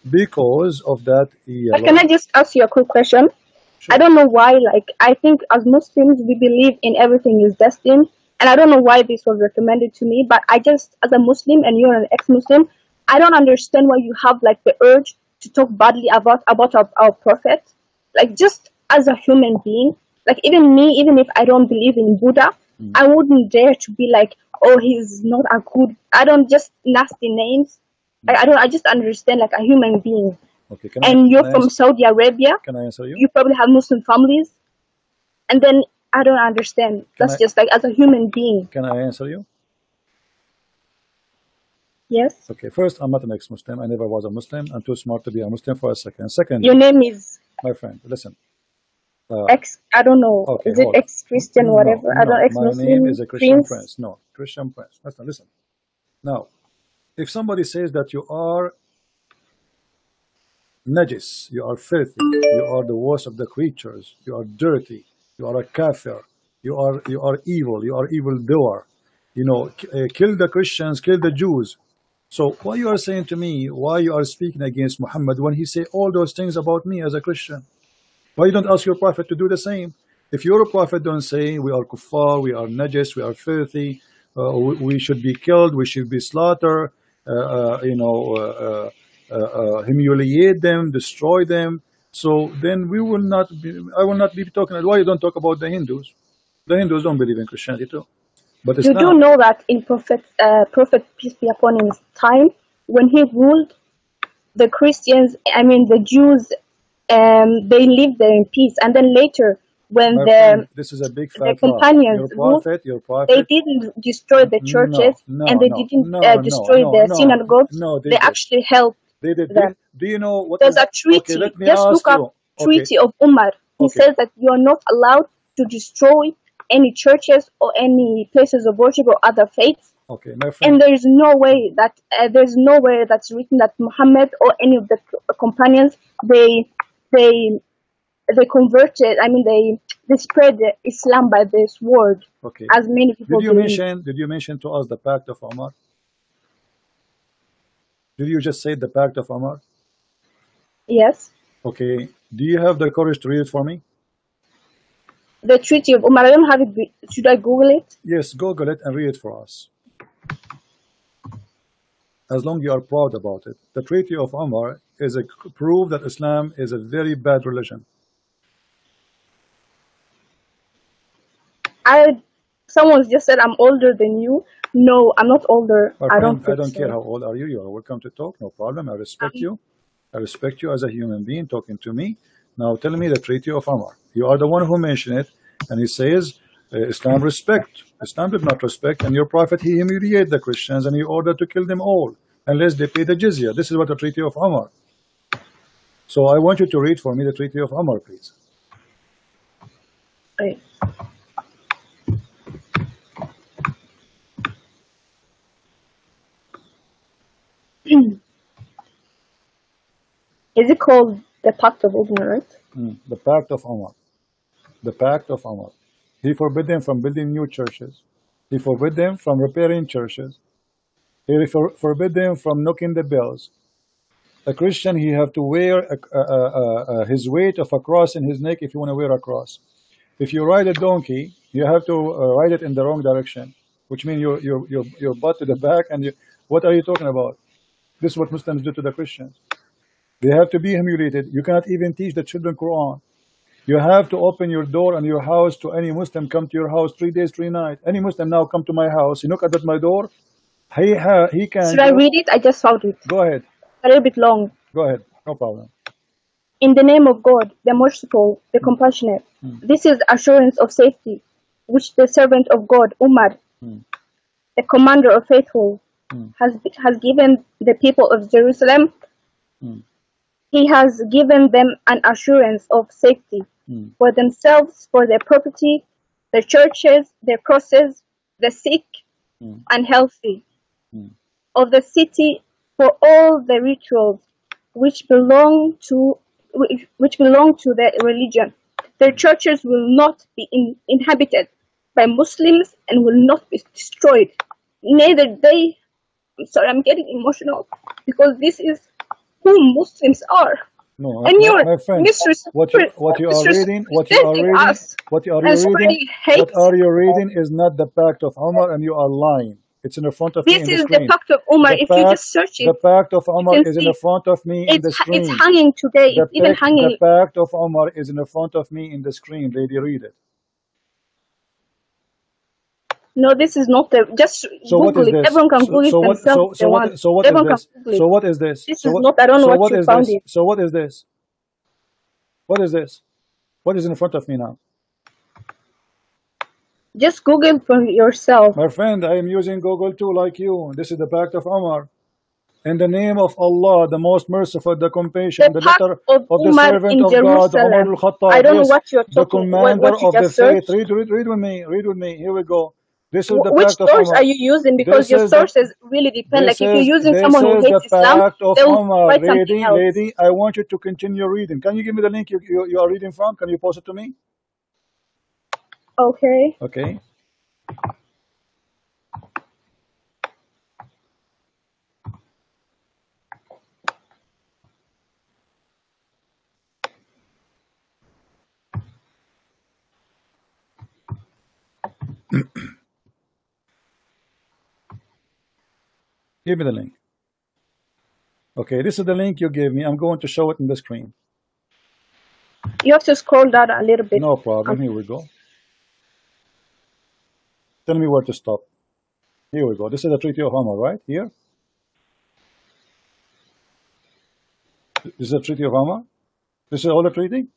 Because of that, yeah. But can I just ask you a quick question? Sure. I don't know why, like, I think as Muslims, we believe in everything is destined. And I don't know why this was recommended to me, but I just, as a Muslim and you're an ex-Muslim, I don't understand why you have, like, the urge to talk badly about our prophet. Like, just as a human being, like, even me, even if I don't believe in Buddha, I wouldn't dare to be like, oh, he's not a good, I don't, just nasty names. I just understand, like, a human being. Okay, You're from Saudi Arabia. Can I answer you? You probably have Muslim families. And then I don't understand. That's just like as a human being. Can I answer you? Yes. Okay, first, I'm not an ex-Muslim. I never was a Muslim. I'm too smart to be a Muslim for a second. Second, your name is? My friend, listen. I don't know. Okay, is it ex-Christian, whatever? I don't My ex-Muslim. name is a Christian prince. No, Christian prince. Listen. Now, if somebody says that you are najis, you are filthy, you are the worst of the creatures, you are dirty, you are a kafir, you are evil, you are evildoer, you know, kill the Christians, kill the Jews. So why you are saying to me, why you are speaking against Muhammad when he say all those things about me as a Christian? Why you don't ask your prophet to do the same? If your prophet don't say we are kuffar, we are najis, we are filthy, we should be killed, we should be slaughtered, humiliate them, destroy them, so then we will not be, I will not be talking. Why you don't talk about the Hindus? The Hindus don't believe in Christianity too. But you do know that in Prophet peace be upon his time, when he ruled, the Christians, I mean the Jews, they lived there in peace, and then later when this is a big the companions ruled, they didn't destroy the churches and they didn't destroy the synagogues. They actually helped them. Do you know what? There's a treaty. Okay, just look up treaty of Umar. He says that you are not allowed to destroy any churches or any places of worship or other faiths. Okay, my friend. And there is no way that that's written that Muhammad or any of the companions they converted. I mean they spread Islam by this word. Okay. As many people Did you mention to us the pact of Omar? Did you just say the pact of Omar? Yes. Okay. Do you have the courage to read it for me? The Treaty of Umar. I don't have it. Should I Google it? Yes, Google it and read it for us. As long as you are proud about it. The Treaty of Umar is a proof that Islam is a very bad religion. Someone just said I'm older than you. No, I'm not older. I don't care how old are you. You are welcome to talk. No problem. I respect you. I respect you as a human being talking to me. Now tell me the Treaty of Umar. You are the one who mentioned it, and he says Islam respect. Islam did not respect, and your prophet he humiliated the Christians and he ordered to kill them all unless they pay the jizya. This is what the Treaty of Umar. So I want you to read for me the Treaty of Umar, please. Right. Is it called the Pact of Umar, right? The Pact of Umar. The Pact of Umar. He forbid them from building new churches. He forbid them from repairing churches. He forbid them from knocking the bells. A Christian, he have to wear his weight of a cross in his neck if you want to wear a cross. If you ride a donkey, you have to ride it in the wrong direction, which means your butt to the back. And what are you talking about? This is what Muslims do to the Christians. They have to be humiliated. You cannot even teach the children Quran. You have to open your door and your house to any Muslim come to your house 3 days, 3 nights. Any Muslim now come to my house, he knock at my door. He can. Should I read it? I just found it. Go ahead. A little bit long. Go ahead. No problem. In the name of God, the merciful, the compassionate. This is assurance of safety, which the servant of God, Umar, the commander of faithful, has given the people of Jerusalem. He has given them an assurance of safety for themselves, for their property, their churches, their crosses, the sick and healthy, of the city, for all the rituals which belong to the religion. Their churches will not be inhabited by Muslims and will not be destroyed. Neither they. I'm sorry, I'm getting emotional because this is who Muslims are. No, And you're my friend, what you are reading is not the pact of Umar, and you are lying. It's in the front of me in the screen. This is the pact of Umar. If you just search it, the pact of Umar is in the front of me in the screen. It's hanging today. It's even hanging. The pact of Umar is in the front of me in the screen. Lady, read it. No, this is not the. Just Google it. Everyone can Google it themselves. So what is this? This is not. I don't know what you found it. So what is this? What is this? What is in front of me now? Just Google for yourself. My friend, I am using Google too, like you. This is the pact of Umar. In the name of Allah, the most merciful, the compassion, the letter of the servant of God, Umar al-Khattab. I don't know what you're the talking commander what you of the just faith. searched. Read with me. Read with me. Here we go. This is the Which pact of source Umar. are you using? Because your sources really depend. Like if you're using This someone who is hates the Islam, pact of they'll Umar. write something else. Lady, I want you to continue reading. Can you give me the link you are reading from? Can you post it to me? Okay. Okay. Give me the link. Okay, this is the link you gave me. I'm going to show it on the screen. You have to scroll down a little bit. No problem. Here we go. Tell me where to stop. Here we go. This is the Treaty of Umar, right? Here. This is the Treaty of Umar. This is all the treaty.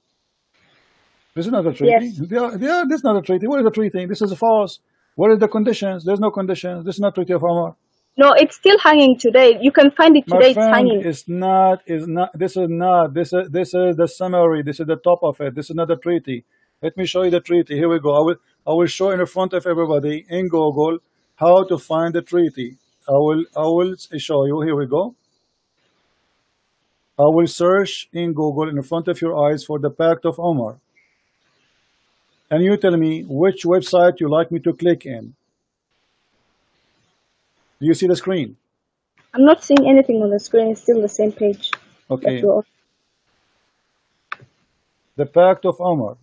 This is not a treaty. Yes. This is not a treaty. What is the treaty? This is false. What are the conditions? There's no conditions. This is not Treaty of Umar. No, it's still hanging today. You can find it today. My friend, it's hanging. This is the summary. This is the top of it. This is not the treaty. Let me show you the treaty. Here we go. I will show in front of everybody in Google how to find the treaty. I will show you. Here we go. I will search in Google in front of your eyes for the Pact of Umar. And you tell me which website you like me to click in. Do you see the screen? I'm not seeing anything on the screen. It's still the same page. Okay. The Pact of Umar.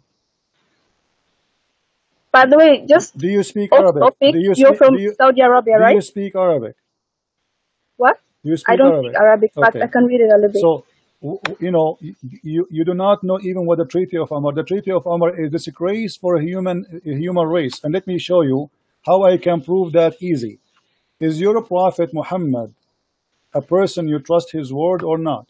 By the way, just do you speak Arabic? Topic, you're from Saudi Arabia, right? Do you speak Arabic? What? You speak I don't speak Arabic, but I can read it a little bit. So, you know, you do not know even what the Treaty of Umar. The Treaty of Umar is disgrace for a human race. And let me show you how I can prove that easy. Is your Prophet Muhammad a person you trust his word or not?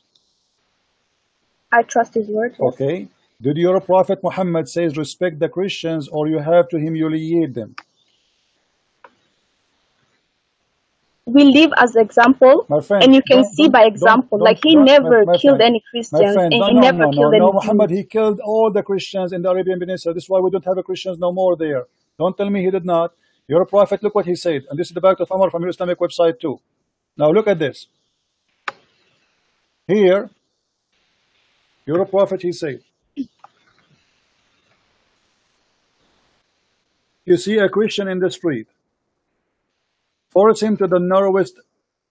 I trust his word. Yes. Okay. Did your Prophet Muhammad says respect the Christians or you have to humiliate them? We live as example, my friend, and you can see by example, like he never killed any Christians, and he never killed any Jews. Muhammad, he killed all the Christians in the Arabian Peninsula. This is why we don't have a Christians no more there. Don't tell me he did not. Your Prophet, look what he said. And this is the Pact of Umar from your Islamic website too. Now look at this. Here, your Prophet, he said, you see a Christian in the street, force him to the narrowest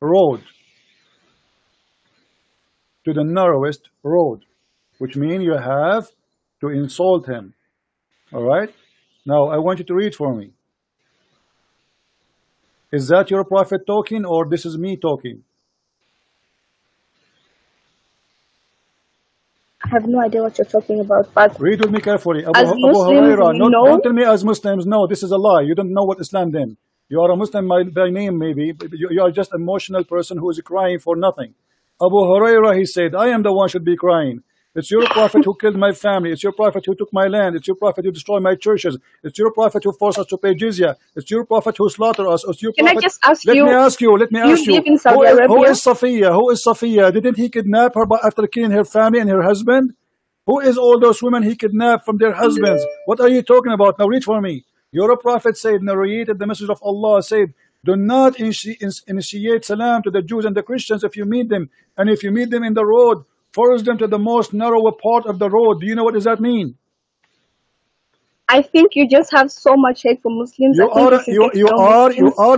road. To the narrowest road, which means you have to insult him. All right? Now, I want you to read for me. Is that your Prophet talking or this is me talking? I have no idea what you're talking about, but read with me carefully. As Muslims, don't tell me as Muslims. No, this is a lie. You don't know what Islam then. You are a Muslim by name, maybe, but you are just an emotional person who is crying for nothing. Abu Hurairah, he said, I am the one should be crying. It's your Prophet who killed my family. It's your Prophet who took my land. It's your Prophet who destroyed my churches. It's your Prophet who forced us to pay jizya. It's your Prophet who slaughtered us. It's your Can Prophet. I just ask Let me ask you. live in Saudi Arabia? Who is Safiya? Who is Safiya? Didn't he kidnap her after killing her family and her husband? Who is all those women he kidnapped from their husbands? What are you talking about? Now read for me. Your Prophet said, narrated the message of Allah, said, do not initiate salam to the Jews and the Christians if you meet them. And if you meet them in the road, force them to the most narrow part of the road. Do you know what does that mean? I think you just have so much hate for Muslims. You are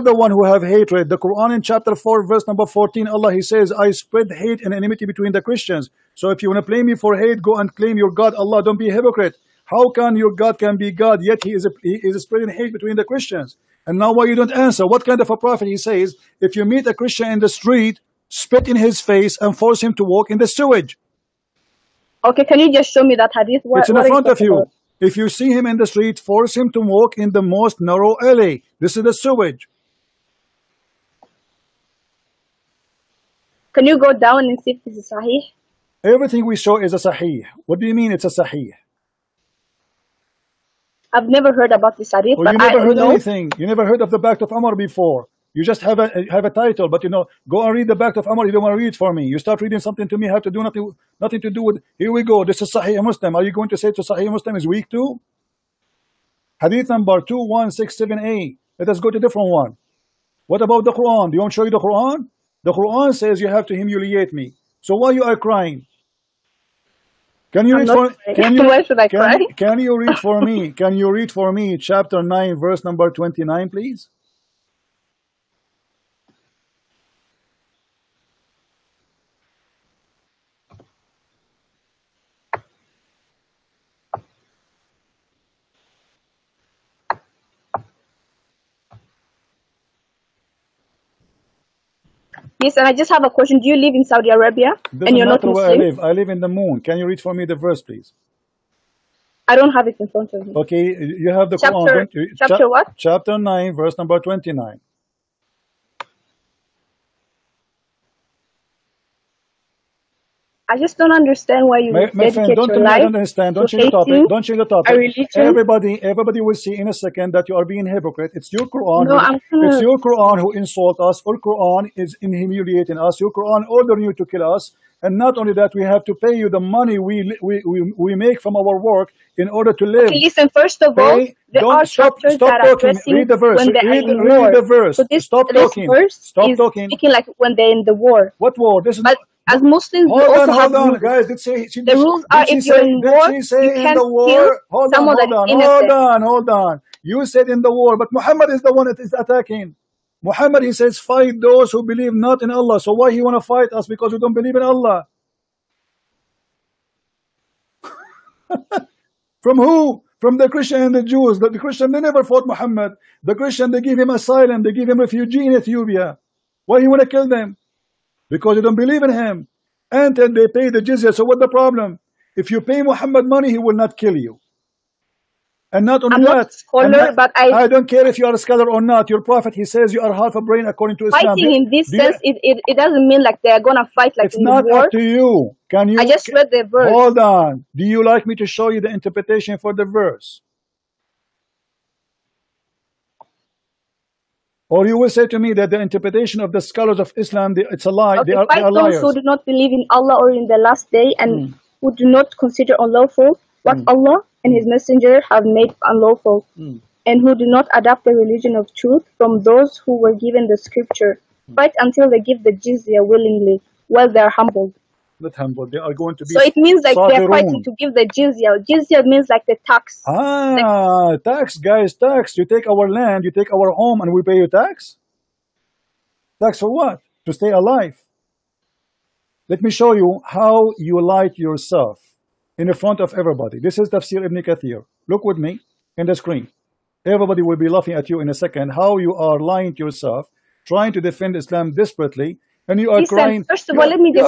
the one who have hatred. The Quran in chapter 4 verse number 14, Allah he says, I spread hate and enmity between the Christians. So if you want to blame me for hate, go and claim your God Allah. Don't be a hypocrite. How can your God can be God, yet he is spreading hate between the Christians? And now why you don't answer? What kind of a prophet he says, if you meet a Christian in the street, spit in his face and force him to walk in the sewage? Okay, can you just show me that hadith? It's in front of you. If you see him in the street, force him to walk in the most narrow alley. This is the sewage. Can you go down and see if this is sahih? Everything we show is a sahih. What do you mean it's a sahih? I've never heard about this hadith. Well, you never heard anything. You never heard of the pakt of Umar before. You just have a title, but you know, go and read the pakt of Umar. You don't want to read for me. You start reading something to me, have to do nothing to do with. Here we go. This is Sahih Muslim. Are you going to say to Sahih Muslim is weak too? Hadith number 2167a. Let us go to a different one. What about the Quran? Do you want to show you the Quran? The Quran says you have to humiliate me. So why you are crying? Can you read for? Why should I cry? Can you read for me? Can you read for me chapter 9 verse number 29, please? Yes, and I just have a question. Do you live in Saudi Arabia? And you're not Muslim? Where I live in the moon. Can you read for me the verse, please? I don't have it in front of me. Okay, you have the chapter, Quran. Chapter what? Chapter 9, verse number 29. I just don't understand why you my friend, don't understand. Don't change the topic. Don't change the topic. Everybody will see in a second that you are being hypocrite. It's your Quran. No, it's your Quran who insult us. Our Quran is humiliating us. Your Quran ordering you to kill us. And not only that, we have to pay you the money we make from our work in order to live. Okay, listen, first of all, there are chapters that are addressing read the verse. When they are in war. Read the verse. So this verse Stop is talking. Speaking like when they're in the war. What war? This is but as Muslims, we also have rules. Guys. The rules are if you're in war, you can't kill someone that is innocent. Hold on. You said in the war, but Muhammad is the one that is attacking. Muhammad, he says, fight those who believe not in Allah. So why he want to fight us? Because we don't believe in Allah. From who? From the Christian and the Jews. The Christian, they never fought Muhammad. The Christian, they give him asylum. They give him refugee in Ethiopia. Why he want to kill them? Because they don't believe in him. And then they pay the jizya. So what the problem? If you pay Muhammad money, he will not kill you. And not only I'm not a scholar, but I don't care if you are a scholar or not. Your prophet, he says you are half a brain according to Islam. Fighting in this sense, it doesn't mean like they are going to fight like it's in not the war. Up to you. Can you? I just read the verse. Hold on. Do you like me to show you the interpretation for the verse? Or you will say to me that the interpretation of the scholars of Islam, it's a lie. Okay, they are those liars. who do not believe in Allah or in the last day and who do not consider unlawful what Allah and His Messenger have made unlawful, and who do not adopt the religion of truth from those who were given the scripture. Fight until they give the jizya willingly, while they are humbled. Not humble. They are going to be. So it means like they are fighting to give the jizya. Jizya means like the tax. Tax, guys, tax. You take our land, you take our home, and we pay you tax. Tax for what? To stay alive. Let me show you how you lie to yourself in the front of everybody. This is Tafsir Ibn Kathir. Look with me in the screen. Everybody will be laughing at you in a second. How you are lying to yourself, trying to defend Islam desperately. And you are crying. First of all, let me just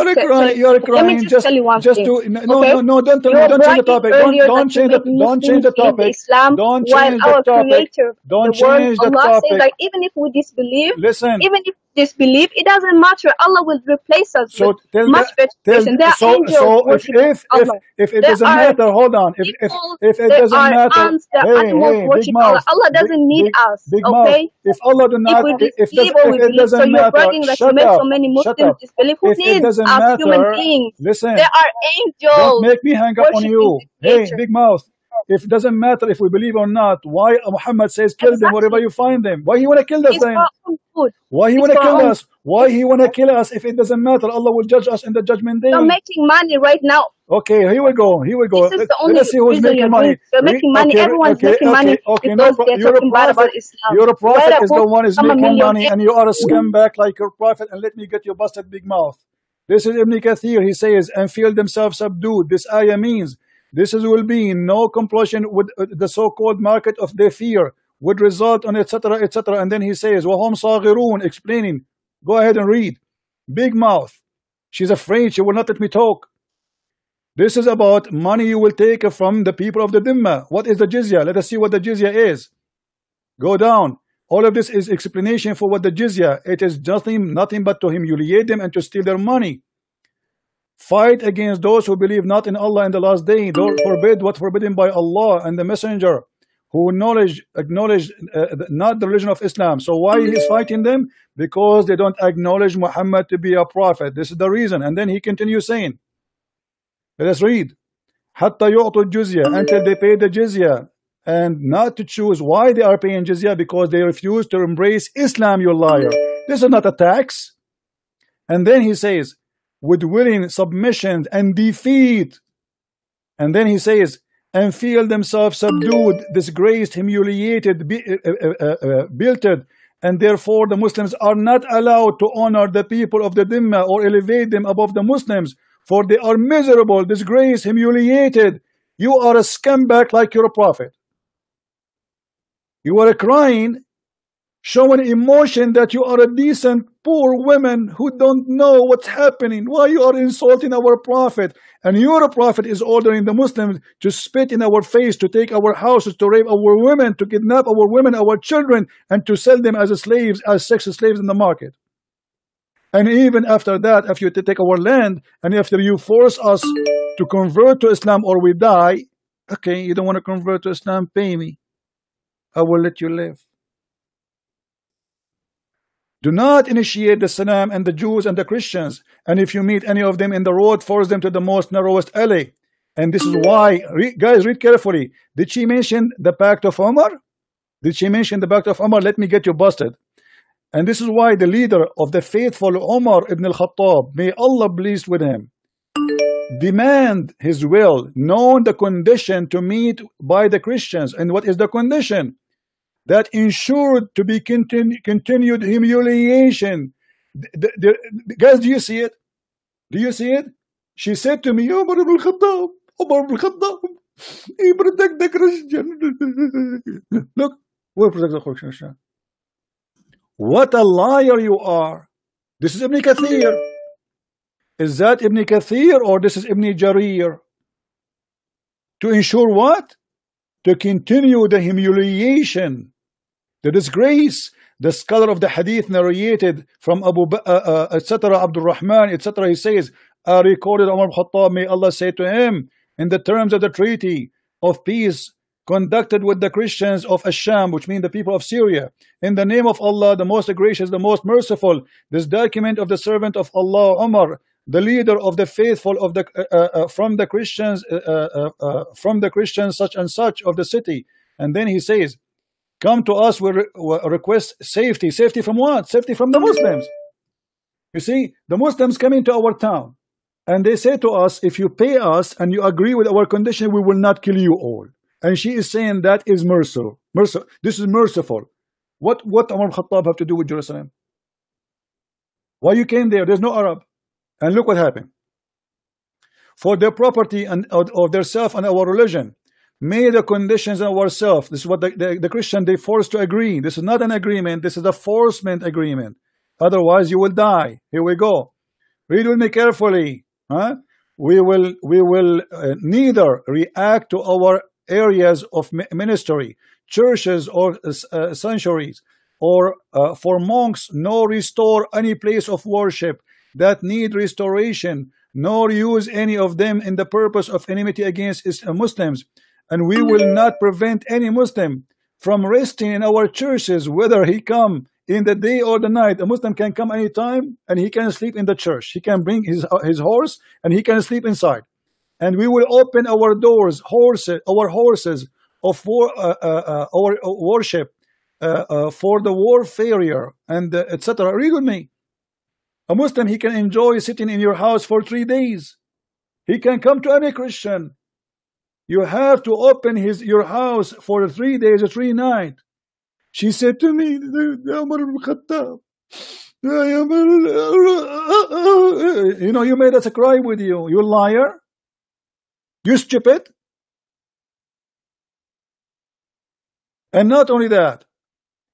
you are crying. Let me just tell you one thing. No, don't tell me. Don't change the topic. Don't change the topic. Don't change the topic. Don't change the topic. Says like even if we disbelieve, listen. Even if disbelieve, it doesn't matter. Allah will replace us with much better person. There are angels if it doesn't matter, hold on. If it doesn't matter, Big Mouth. Allah doesn't need us. Okay? If Allah do not, if it doesn't matter, shut up. Muslims disbelieve. Who needs us human beings? Listen. There are angels. Don't make me hang up on you. Hey, Big Mouth. if it doesn't matter if we believe or not, why Muhammad says kill them wherever you find them? Why he want to kill us then? Why he want to kill us? Why he want to kill us if it doesn't matter? Allah will judge us in the judgment day. You're making money right now. Okay, here we go. Here we go. This is the only Let's see who's making money. You're making money. Everyone's making money because they're talking bad about Islam. Your prophet is the one is making money, and you are a scumbag like your prophet. And let me get your busted big mouth. This is Ibn Kathir. He says, and feel themselves subdued. This ayah means this will be no compulsion with the so-called market of their fear would result on etc. etc. And then he says, وَهُمْ صَاغِرُونَ, explaining. Go ahead and read. Big mouth. She's afraid. She will not let me talk. This is about money you will take from the people of the Dhimma. What is the jizya? Let us see what the jizya is. Go down. All of this is explanation for what the jizya. It is nothing but to humiliate them and to steal their money. Fight against those who believe not in Allah in the last day. Don't forbid what forbidden by Allah and the Messenger, who acknowledge not the religion of Islam. So why he is fighting them? Because they don't acknowledge Muhammad to be a prophet. This is the reason. And then he continues saying, let us read. Hatta yu'tu jizya, until they pay the jizya, and not to choose why they are paying jizya, because they refuse to embrace Islam, you liar. This is not a tax. And then he says, with willing submission and defeat. And then he says, and feel themselves subdued, disgraced, humiliated, belted, and therefore the Muslims are not allowed to honor the people of the Dhimma or elevate them above the Muslims, for they are miserable, disgraced, humiliated. You are a scumbag like your prophet. You are crying, showing emotion that you are a decent poor woman who don't know what's happening. Why you are insulting our prophet? And your prophet is ordering the Muslims to spit in our face, to take our houses, to rape our women, to kidnap our women, our children, and to sell them as slaves, as sex slaves in the market. And even after that, if you take our land, and after you force us to convert to Islam or we die, okay, you don't want to convert to Islam, pay me. I will let you live. Do not initiate the Salam and the Jews and the Christians. And if you meet any of them in the road, force them to the most narrowest alley. And this is why, guys, read carefully. Did she mention the pakt of Omar? Did she mention the pakt of Omar? Let me get you busted. And this is why the leader of the faithful, Umar ibn al-Khattab, may Allah pleased with him, demand his will, known the condition to meet by the Christians. And what is the condition? That ensured to be continued humiliation. Guys, do you see it? Do you see it? She said to me, Umar ibn al-Khattab, he protect the Christian. Look, we protect the Christian. What a liar you are. This is Ibn Kathir. Is that Ibn Kathir or this is Ibn Jarir? To ensure what? To continue the humiliation, the disgrace. The scholar of the hadith narrated from etc. Abdul Rahman, etc. He says, I recorded Umar ibn Khattab, may Allah say to him, in the terms of the treaty of peace conducted with the Christians of Asham, which mean the people of Syria, in the name of Allah, the most gracious, the most merciful, this document of the servant of Allah, Umar, the leader of the faithful of the from the Christians such and such of the city. And then he says, come to us, we request safety. Safety from what? Safety from the Muslims. You see, the Muslims come into our town and they say to us, if you pay us and you agree with our condition, we will not kill you all. And she is saying that is merciful. This is merciful. What Umar ibn Khattab have to do with Jerusalem? Why you came there? There's no Arab. And look what happened. For their property and of their self and our religion, may the conditions of ourselves. This is what the Christian, they forced to agree. This is not an agreement. This is a forcement agreement. Otherwise, you will die. Here we go. Read with me carefully. Huh? We will neither react to our areas of ministry, churches or sanctuaries, or for monks, nor restore any place of worship that need restoration, nor use any of them in the purpose of enmity against Muslims. And we will not prevent any Muslim from resting in our churches, whether he come in the day or the night. A Muslim can come anytime and he can sleep in the church. He can bring his horse and he can sleep inside. and we will open our doors, our horses of war, our worship for the warfare and etc. Read with me. A Muslim, he can enjoy sitting in your house for 3 days. He can come to any Christian. You have to open your house for 3 days or 3 nights. She said to me, Umar ibn Khattab, you know, you made us cry with you. You liar. You stupid. And not only that,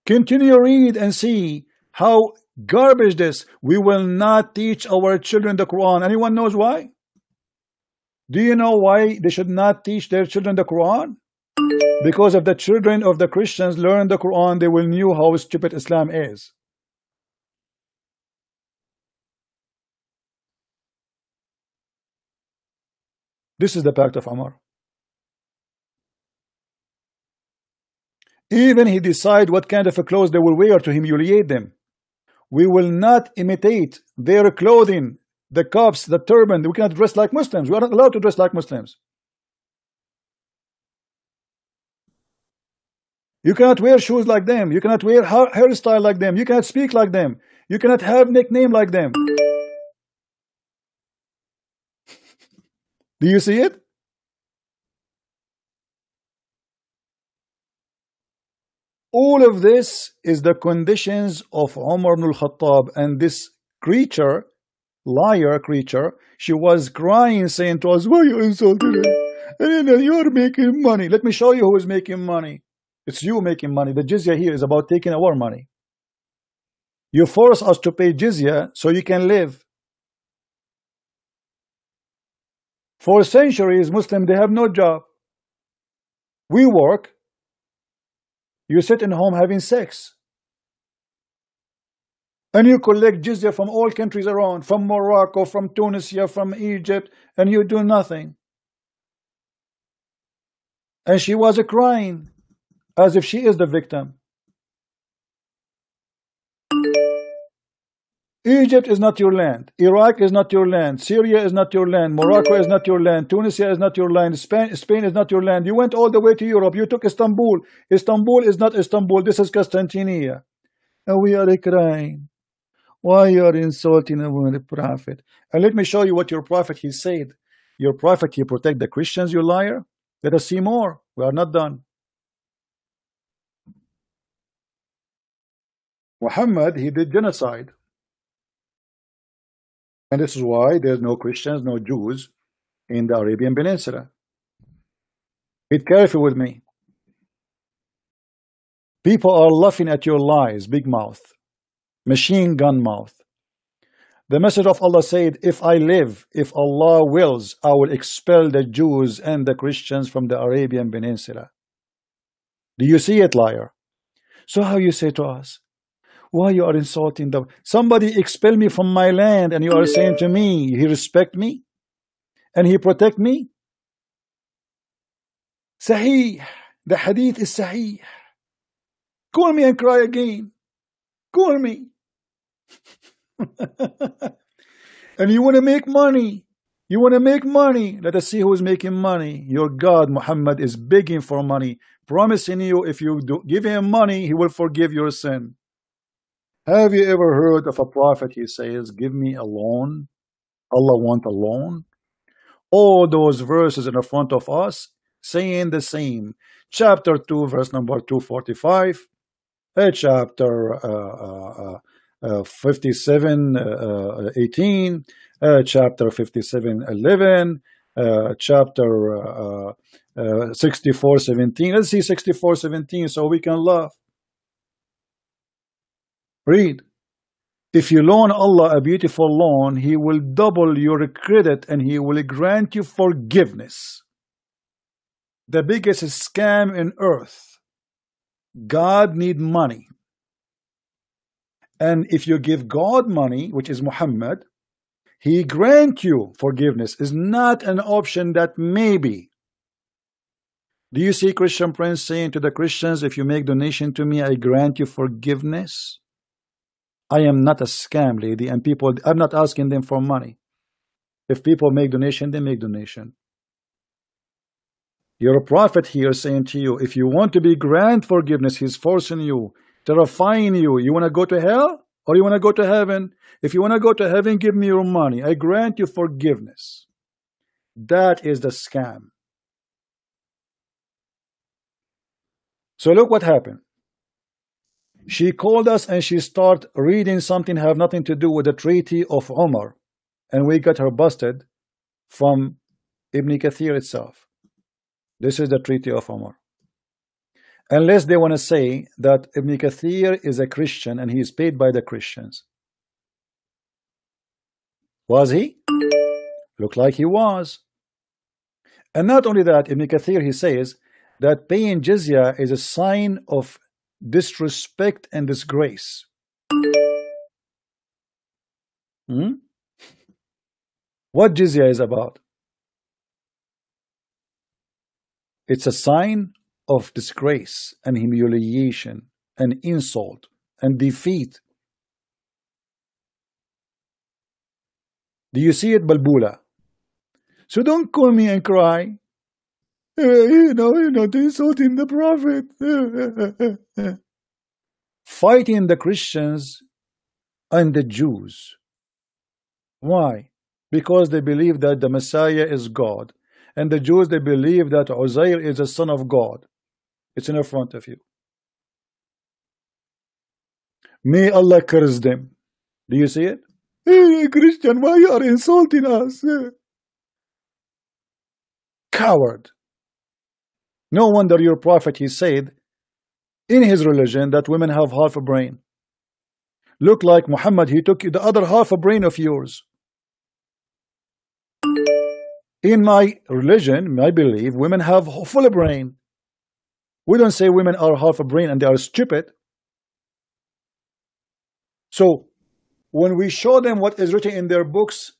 continue read and see how garbage this. We will not teach our children the Quran. Anyone knows why? Do you know why they should not teach their children the Quran? Because if the children of the Christians learn the Quran, they will know how stupid Islam is. This is the pact of Umar. Even he decide what kind of a clothes they will wear to humiliate them. We will not imitate their clothing, the cups, the turban. We cannot dress like Muslims. We are not allowed to dress like Muslims. You cannot wear shoes like them. You cannot wear hairstyle like them. You cannot speak like them. You cannot have nickname like them. Do you see it? All of this is the conditions of Umar ibn al-Khattab, and this creature, liar creature, she was crying, saying to us, why you insulted her? And you are making money. Let me show you who is making money. It's you making money. The jizya here is about taking our money. You force us to pay jizya so you can live. For centuries, Muslims, they have no job. We work. You sit in home having sex. And you collect jizya from all countries around, from Morocco, from Tunisia, from Egypt, and you do nothing. And she was crying as if she is the victim. Egypt is not your land. Iraq is not your land. Syria is not your land. Morocco is not your land. Tunisia is not your land. Spain is not your land. You went all the way to Europe. You took Istanbul. Istanbul is not Istanbul. This is Constantinople. And we are crying. Why you are insulting the Prophet? And let me show you what your Prophet, he said. Your Prophet, he protect the Christians, you liar. Let us see more. We are not done. Muhammad, he did genocide. And this is why there's no Christians, no Jews in the Arabian Peninsula. Be careful with me. People are laughing at your lies, big mouth, machine gun mouth. The message of Allah said, if I live, if Allah wills, I will expel the Jews and the Christians from the Arabian Peninsula. Do you see it, liar? So how you say to us, why you are insulting them? Somebody expel me from my land and you are saying to me, he respect me and he protect me? Sahih. The hadith is sahih. Call me and cry again. Call me. And you want to make money. You want to make money. Let us see who is making money. Your God, Muhammad, is begging for money, promising you if you give him money, he will forgive your sin. Have you ever heard of a prophet, he says, give me a loan? Allah want a loan? All those verses in the front of us saying the same. Chapter 2, verse number 245. Chapter 57, 18. Chapter 57, 11. Chapter 64, 17. Let's see 64, 17 so we can laugh. Read. If you loan Allah a beautiful loan, he will double your credit and he will grant you forgiveness. The biggest scam in earth. God need money. And if you give God money, which is Muhammad, he grant you forgiveness. Is not an option that maybe. Do you see Christian Prince saying to the Christians, if you make donation to me, I grant you forgiveness? I am not a scam lady, and people, I'm not asking them for money. If people make donation, they make donation. Your prophet here saying to you, if you want to be grant forgiveness, he's forcing you, terrifying you. You want to go to hell or you want to go to heaven? If you want to go to heaven, give me your money. I grant you forgiveness. That is the scam. So look what happened. She called us and she started reading something have nothing to do with the Treaty of Umar. And we got her busted from Ibn Kathir itself. This is the Treaty of Umar. Unless they want to say that Ibn Kathir is a Christian and he is paid by the Christians. Was he? Looked like he was. And not only that, Ibn Kathir, he says that paying jizya is a sign of disrespect and disgrace. What jizya is about? It's a sign of disgrace and humiliation and insult and defeat. Do you see it, Balbula? So don't call me and cry. You're not insulting the Prophet. Fighting the Christians and the Jews. Why? Because they believe that the Messiah is God. And the Jews, they believe that Uzair is the son of God. It's in front of you. May Allah curse them. Do you see it? Hey, Christian, why you are insulting us? Coward. No wonder your prophet, he said, in his religion, that women have half a brain. Look like Muhammad, he took the other half a brain of yours. In my religion, I believe, women have full brain. We don't say women are half a brain and they are stupid. So, when we show them what is written in their books,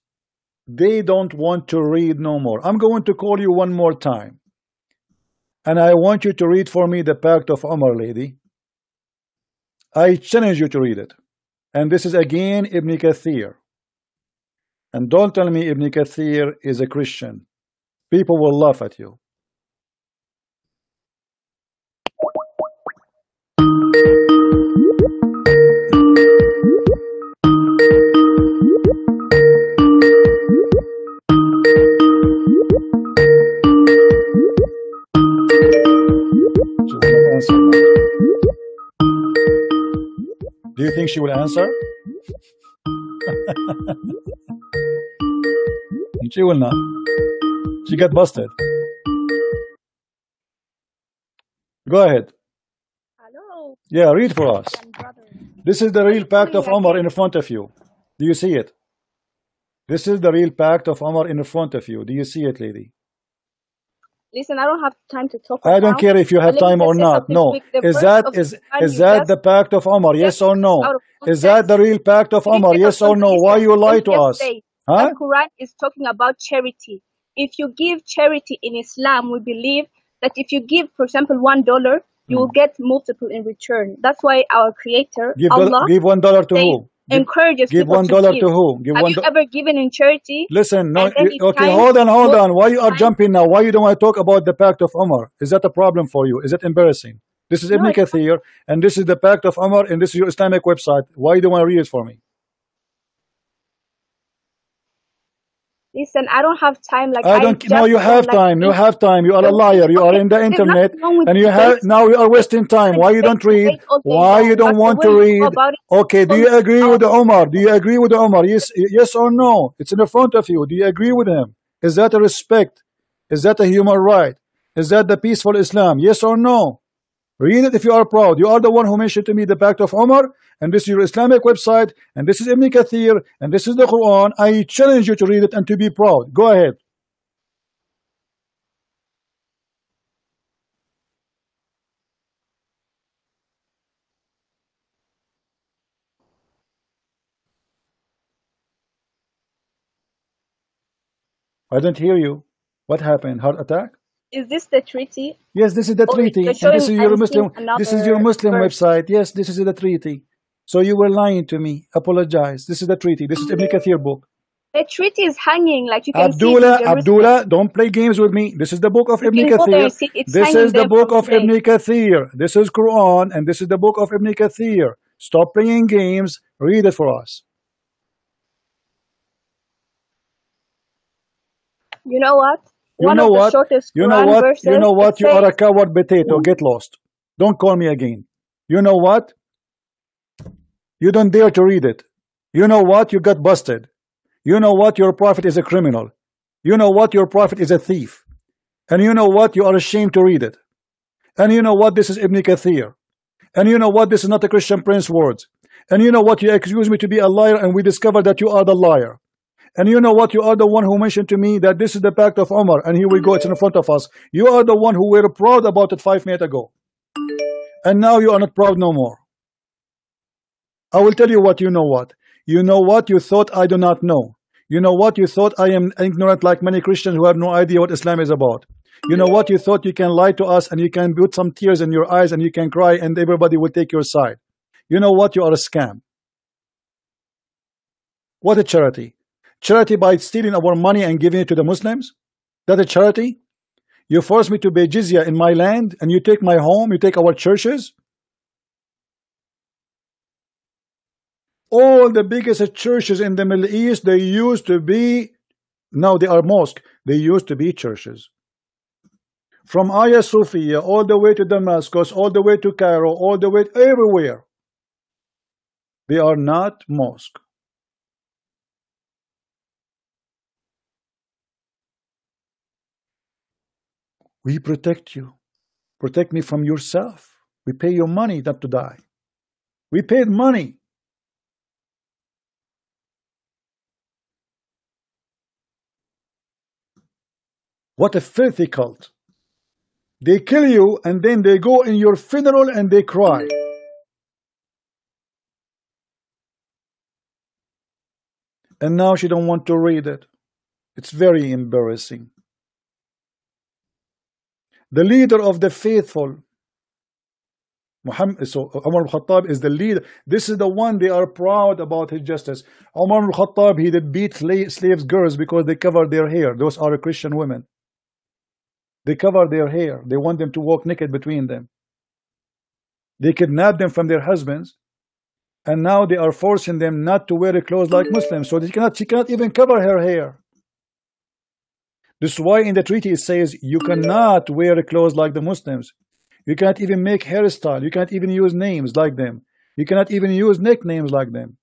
they don't want to read no more. I'm going to call you one more time. And I want you to read for me the Pact of Umar, lady. I challenge you to read it. And this is again Ibn Kathir. And don't tell me Ibn Kathir is a Christian. People will laugh at you. Do you think she will answer? She will not. She got busted. Go ahead. Hello. Yeah, read for us. This is the real Pact of Umar in front of you. Do you see it? This is the real Pact of Umar in front of you. Do you see it, lady? Listen, I don't have time to talk. I don't care if you have time or not. No. Is that the Pact of Umar? Yes or no? Is that the real Pact of Umar? Yes or no? Why you lie to us? Huh? The Quran is talking about charity. If you give charity in Islam, we believe that if you give, for example, $1, you will get multiple in return. That's why our Creator, Allah, give $1 to who? Encourages give people $1 to who? Have you ever given in charity? Listen, no, okay, hold on. Why you are jumping now? Why you don't want to talk about the Pact of Umar? Is that a problem for you? Is it embarrassing? This is Ibn Kathir, and this is the Pact of Umar, and this is your Islamic website. Why you don't want to read it for me? Listen, I don't have time. No, you have time. You have time. You are a liar. You are in the internet, and you have now. You are wasting time. Why you don't read? Why you don't want to read? Okay. Do you agree with the Omar? Do you agree with the Omar? Yes or no? It's in the front of you. Do you agree with him? Is that a respect? Is that a human right? Is that the peaceful Islam? Yes or no? Read it if you are proud. You are the one who mentioned to me the Pact of Umar, and this is your Islamic website, and this is Ibn Kathir, and this is the Quran. I challenge you to read it and to be proud. Go ahead. I don't hear you. What happened? Heart attack? Is this the treaty? Yes, this is the treaty. And this is your Muslim. This is your Muslim website. Yes, this is the treaty. So you were lying to me. Apologize. This is the treaty. This is Ibn Kathir book. The treaty is hanging, like you can see it in Jerusalem. Abdullah, don't play games with me. This is the book of Ibn Kathir. This is the book of Ibn Kathir. This is Quran, and this is the book of Ibn Kathir. Stop playing games. Read it for us. You know what? You know what? You know what? Verses, you know what? You are a coward potato. Get lost. Don't call me again. You know what? You don't dare to read it. You know what? You got busted. You know what? Your prophet is a criminal. You know what? Your prophet is a thief. And you know what? You are ashamed to read it. And you know what? This is Ibn Kathir. And you know what? This is not a Christian prince words. And you know what? You accuse me to be a liar, and we discover that you are the liar. And you know what? You are the one who mentioned to me that this is the pact of Omar, and here we go, it's in front of us. You are the one who were proud about it 5 minutes ago. And now you are not proud no more. I will tell you what you know what. You know what? You thought I do not know. You know what? You thought I am ignorant like many Christians who have no idea what Islam is about. You know what? You thought you can lie to us and you can put some tears in your eyes and you can cry and everybody will take your side. You know what? You are a scam. What a charity. Charity by stealing our money and giving it to the Muslims? That a charity? You force me to pay jizya in my land and you take my home, you take our churches? All the biggest churches in the Middle East, they used to be, now they are mosques, they used to be churches. From Hagia Sophia all the way to Damascus, all the way to Cairo, all the way everywhere. They are not mosques. We protect you. Protect me from yourself. We pay you money not to die. We paid money. What a filthy cult. They kill you and then they go in your funeral and they cry. And now she don't want to read it. It's very embarrassing. The leader of the faithful, Muhammad, so Umar al-Khattab is the leader. This is the one they are proud about his justice. Umar al-Khattab, he did beat slaves girls because they covered their hair. Those are Christian women. They cover their hair. They want them to walk naked between them. They kidnap them from their husbands, and now they are forcing them not to wear clothes like Muslims. So she cannot even cover her hair. This is why in the treaty it says you cannot wear clothes like the Muslims. You cannot even make hairstyle. You cannot even use names like them. You cannot even use nicknames like them.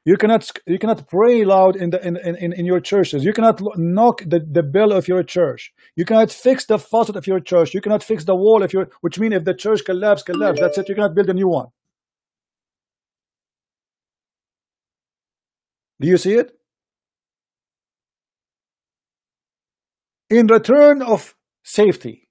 You cannot pray loud in your churches. You cannot knock the bell of your church. You cannot fix the faucet of your church. You cannot fix the wall of your, which means if the church collapse. That's it. You cannot build a new one. Do you see it? In return of safety.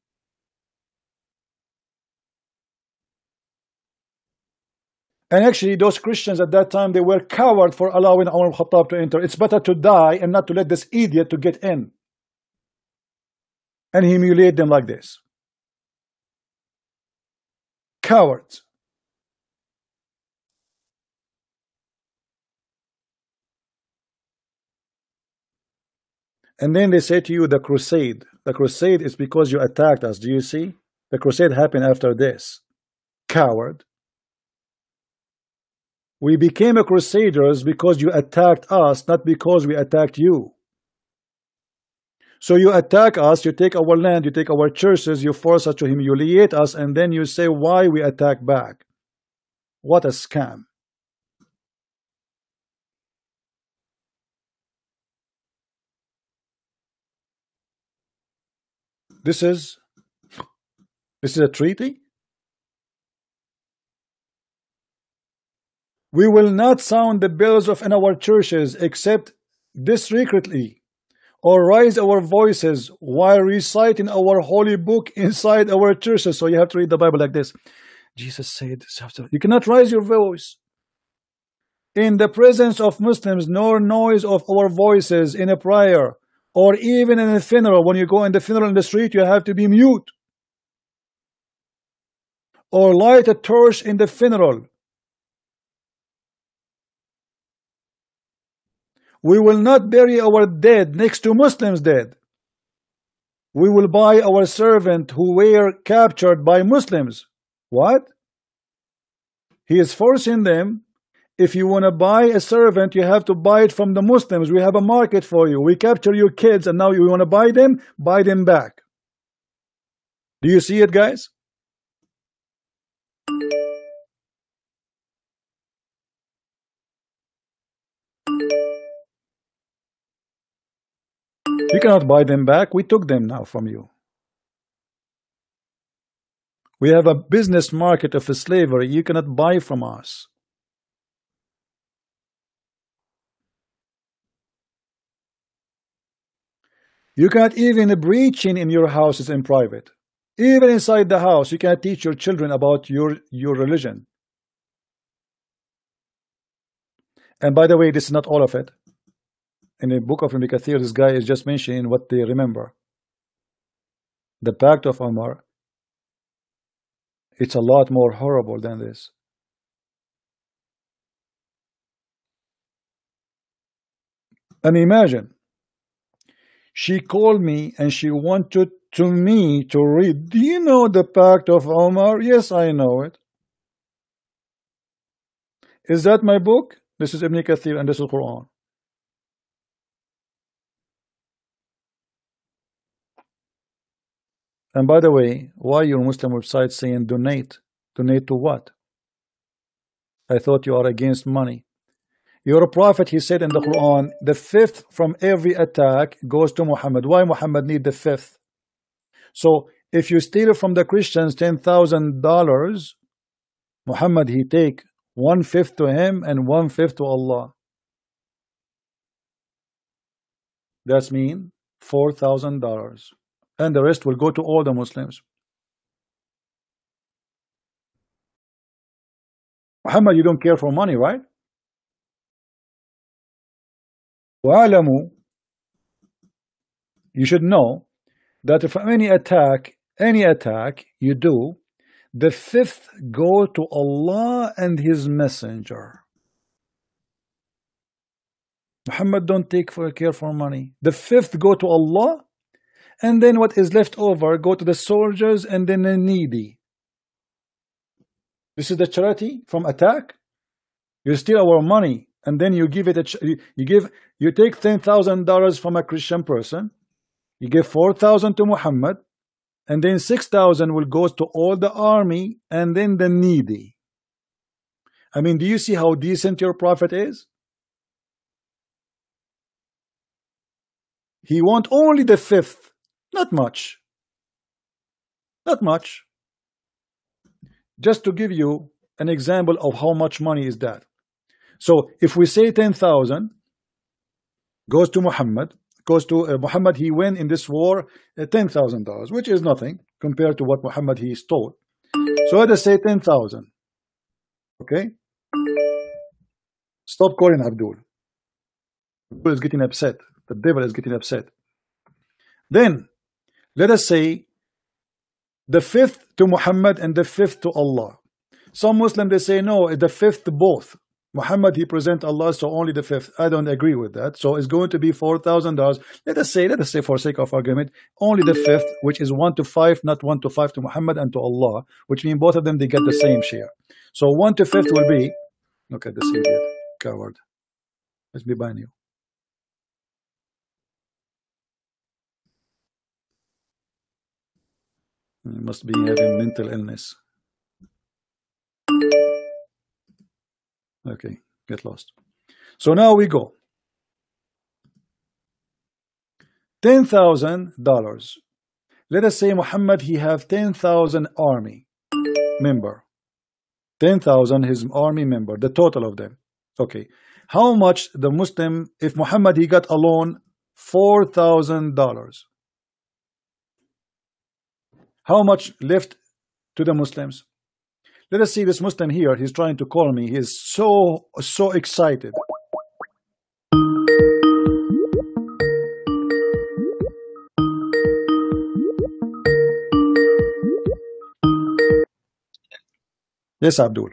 And actually, those Christians at that time, they were coward for allowing Umar al-Khattab to enter. It's better to die and not to let this idiot to get in and humiliate them like this. Cowards. And then they say to you, the crusade. The crusade is because you attacked us. Do you see? The crusade happened after this. Coward. We became a crusaders because you attacked us, not because we attacked you. So you attack us, you take our land, you take our churches, you force us to humiliate us, and then you say why we attack back. What a scam. This is a treaty? We will not sound the bells in our churches except discreetly, or raise our voices while reciting our holy book inside our churches. So you have to read the Bible like this. Jesus said, you cannot raise your voice in the presence of Muslims, nor noise of our voices in a prayer, or even in a funeral. When you go in the funeral in the street, you have to be mute. Or light a torch in the funeral. We will not bury our dead next to Muslims dead. We will buy our servant who were captured by Muslims. What? He is forcing them. If you want to buy a servant, you have to buy it from the Muslims. We have a market for you. We capture your kids, and now you want to buy them back. Do you see it, guys? You cannot buy them back. We took them now from you. We have a business market of slavery. You cannot buy from us. You cannot even breach in your houses in private. Even inside the house, you cannot teach your children about your religion. And by the way, this is not all of it. In the book of Ibn Kathir, this guy is just mentioning what they remember. The Pact of Omar, it's a lot more horrible than this. And imagine, she called me and she wanted me to read. Do you know the Pact of Omar? Yes, I know it. Is that my book? This is Ibn Kathir and this is Quran. And by the way, why your Muslim website saying donate? Donate to what? I thought you are against money. Your prophet, he said in the Quran, the fifth from every attack goes to Muhammad. Why Muhammad need the fifth? So if you steal from the Christians $10,000, Muhammad, he take 1/5 to him and 1/5 to Allah. That's mean $4,000. And the rest will go to all the Muslims. Muhammad, you don't care for money, right? وَعَلَمُوا, you should know that if any attack you do, the fifth go to Allah and His Messenger. Muhammad don't take care for money. The fifth go to Allah, and then what is left over go to the soldiers and then the needy. This is the charity from attack. You steal our money and then you give it you take $10,000 from a Christian person, you give 4,000 to Muhammad, and then 6,000 will go to all the army and then the needy. I mean, do you see how decent your prophet is? He want only the fifth. Not much. Not much. Just to give you an example of how much money is that. So if we say 10,000 goes to Muhammad, Muhammad, he win in this war $10,000, which is nothing compared to what Muhammad he stole. So let us say 10,000. Okay? Stop calling Abdul. Abdul is getting upset. The devil is getting upset. Then let us say the fifth to Muhammad and the fifth to Allah. Some Muslims, they say no, the fifth both. Muhammad, he present Allah, so only the fifth. I don't agree with that. So it's going to be $4,000. Let us say for sake of argument, only the fifth, which is 1 to 5, not 1 to 5 to Muhammad and to Allah, which means both of them, they get the same share. So 1 to 5 will be, look at this idiot, coward. Let's be buying you. He must be having mental illness. Okay, get lost. So now we go. $10,000. Let us say Muhammad, he have 10,000 army member. 10,000 his army member, the total of them. Okay. How much the Muslim, if Muhammad he got alone $4,000. How much left to the Muslims? Let us see this Muslim here. He's trying to call me. He is so excited. Yes, Abdul.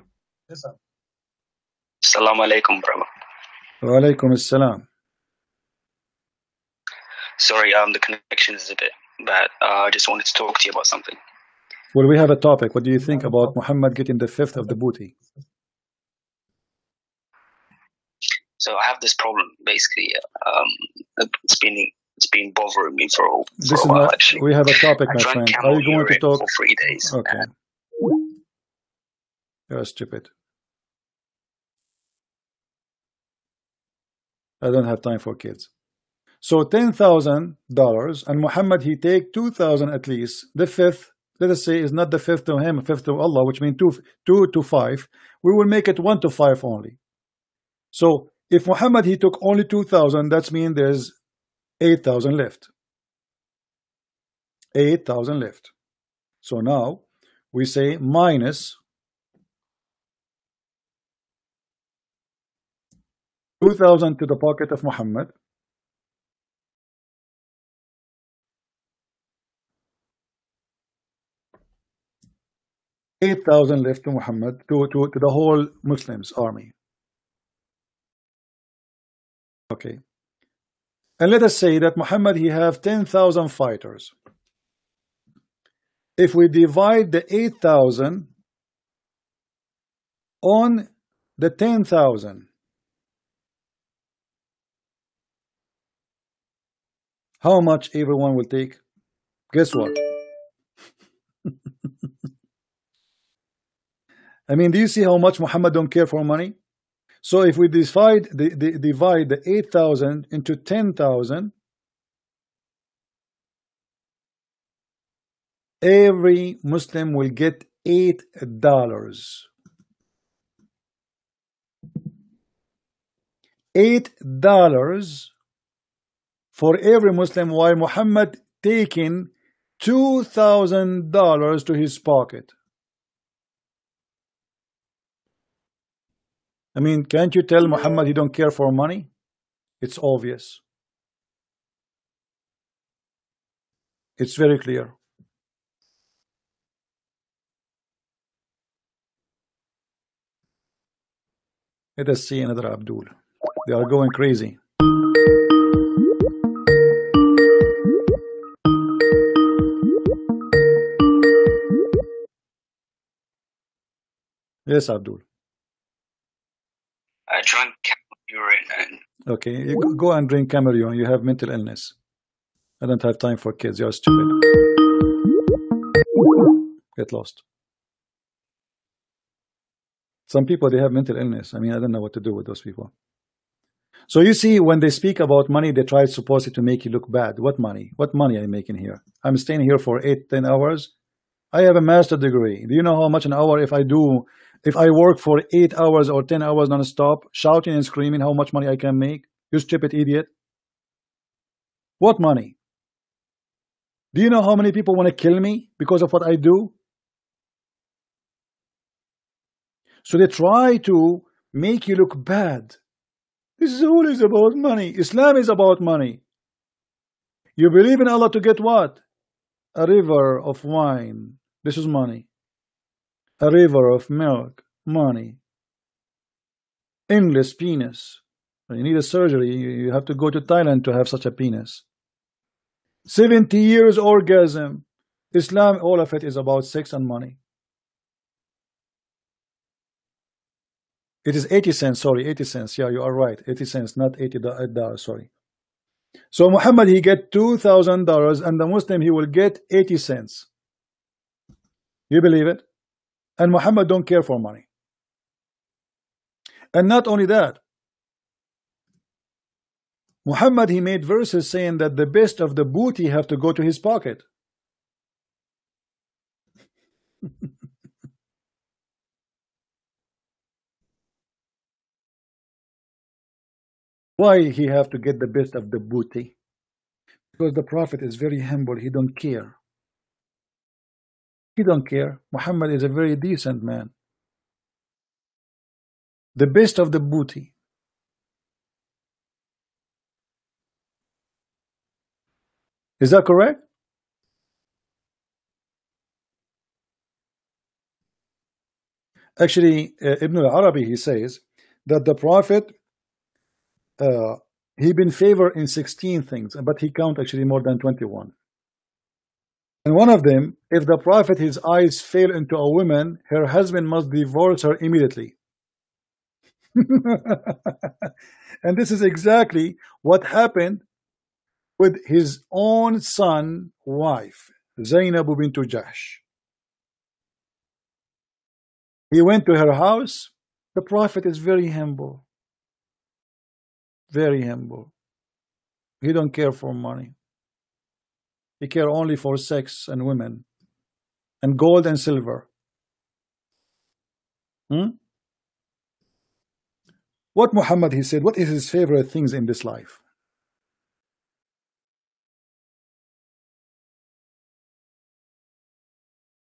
Assalamu alaikum, brother. Wa alaikum assalam. Sorry, the connection is a bit bad. I just wanted to talk to you about something. Well, we have a topic. What do you think about Muhammad getting the fifth of the booty? So I have this problem, basically. It's been bothering me for a while, actually. We have a topic, my friend. Are you going to talk for 3 days? Okay. You're stupid. I don't have time for kids. So $10,000, and Muhammad, he take 2,000 at least. The fifth, let us say, is not the fifth to him, fifth to Allah, which means 2 to 5. We will make it 1 to 5 only. So if Muhammad, he took only 2,000, that means there's 8,000 left. 8,000 left. So now we say minus 2,000 to the pocket of Muhammad. $8,000 left to Muhammad, to the whole Muslims army. Okay. And let us say that Muhammad, he have 10,000 fighters. If we divide the 8,000 on the 10,000, how much everyone will take? Guess what? I mean, do you see how much Muhammad don't care for money? So if we divide the 8,000 into 10,000, every Muslim will get $8. $8 for every Muslim, while Muhammad taking $2,000 to his pocket. I mean, can't you tell Muhammad he don't care for money? It's obvious. It's very clear. Let us see another Abdul. They are going crazy. Yes, Abdul. I drank urine and... Okay, you go and drink Cameroon. You have mental illness. I don't have time for kids. You're stupid. Get lost. Some people, they have mental illness. I mean, I don't know what to do with those people. So you see, when they speak about money, they try supposedly to make you look bad. What money? What money are you making here? I'm staying here for 8-10 hours. I have a master's degree. Do you know how much an hour if I work for 8 hours or 10 hours non-stop, shouting and screaming, how much money I can make? You stupid idiot. What money? Do you know how many people want to kill me because of what I do? So they try to make you look bad. This is always about money. Islam is about money. You believe in Allah to get what? A river of wine. This is money. A river of milk. Money. Endless penis. When you need a surgery, you have to go to Thailand to have such a penis. 70 years orgasm. Islam, all of it is about sex and money. It is 80 cents, sorry, 80 cents. Yeah, you are right. 80 cents, not $80, sorry. So Muhammad, he get $2,000, and the Muslim, he will get 80 cents. You believe it? And Muhammad don't care for money. And not only that, Muhammad, he made verses saying that the best of the booty have to go to his pocket. Why he have to get the best of the booty? Because the Prophet is very humble. He don't care. He don't care. Muhammad is a very decent man. The best of the booty. Is that correct? Actually, Ibn al-Arabi, he says that the Prophet He been favored in 16 things, but he count actually more than 21. And one of them, if the Prophet his eyes fail into a woman, her husband must divorce her immediately. And this is exactly what happened with his own son wife, Zainab bint Jahsh. He went to her house. The Prophet is very humble. Very humble. He don't care for money. He care only for sex and women and gold and silver. What Muhammad, he said, what is his favorite things in this life?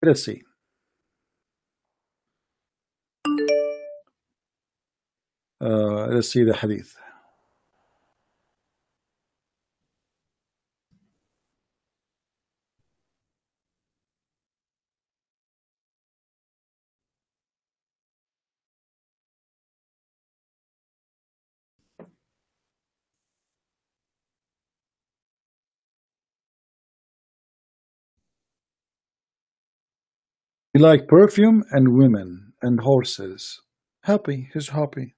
Let's see. Let's see the hadith. He liked perfume and women and horses. Happy, he's happy.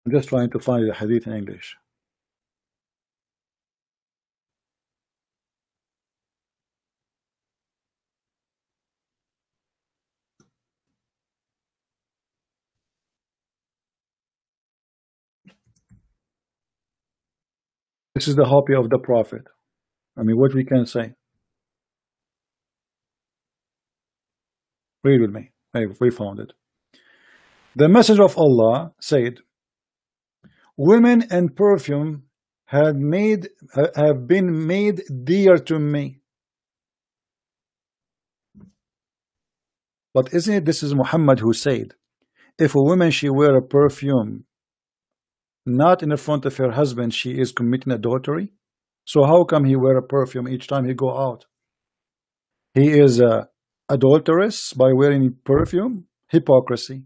I'm just trying to find the hadith in English. This is the hobby of the Prophet. I mean, what we can say. Read with me. We found it. The Messenger of Allah said, women and perfume have been made dear to me. But isn't it, this is Muhammad who said, if a woman she wear a perfume not in the front of her husband, she is committing adultery? So how come he wear a perfume each time he go out? He is adulterous by wearing perfume? Hypocrisy.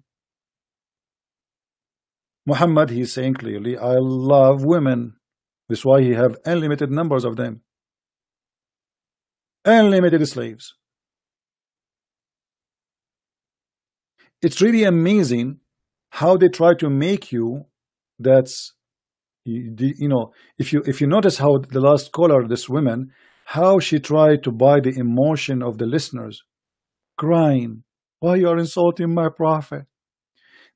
Muhammad, he is saying clearly, I love women. That's why he have unlimited numbers of them. Unlimited slaves. It's really amazing how they try to make you, that's, you know, if you notice how the last caller, this woman, how she tried to buy the emotion of the listeners, crying, why you are insulting my Prophet?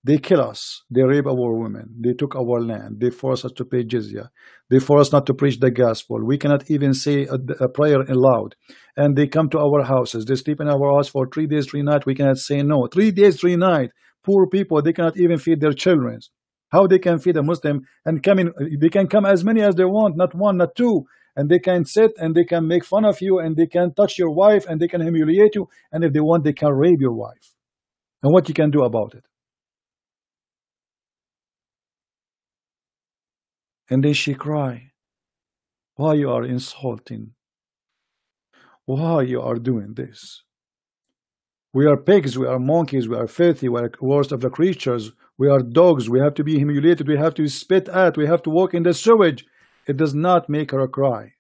They kill us, they rape our women, they took our land, they force us to pay jizya, they force us not to preach the gospel, we cannot even say a prayer aloud, and they come to our houses, they sleep in our house for 3 days, 3 nights, we cannot say no. 3 days, 3 nights, poor people, they cannot even feed their children. How they can feed a Muslim and come in? They can come as many as they want, not one, not two, and they can sit and they can make fun of you and they can touch your wife and they can humiliate you, and if they want they can rape your wife. And what you can do about it? And then she cry, why you are insulting? Why you are doing this? We are pigs, we are monkeys, we are filthy, we are worst of the creatures, we are dogs, we have to be humiliated, we have to spit at, we have to walk in the sewage. It does not make her cry.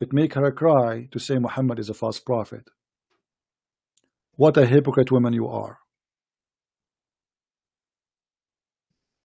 It make her cry to say Muhammad is a false prophet. What a hypocrite woman you are.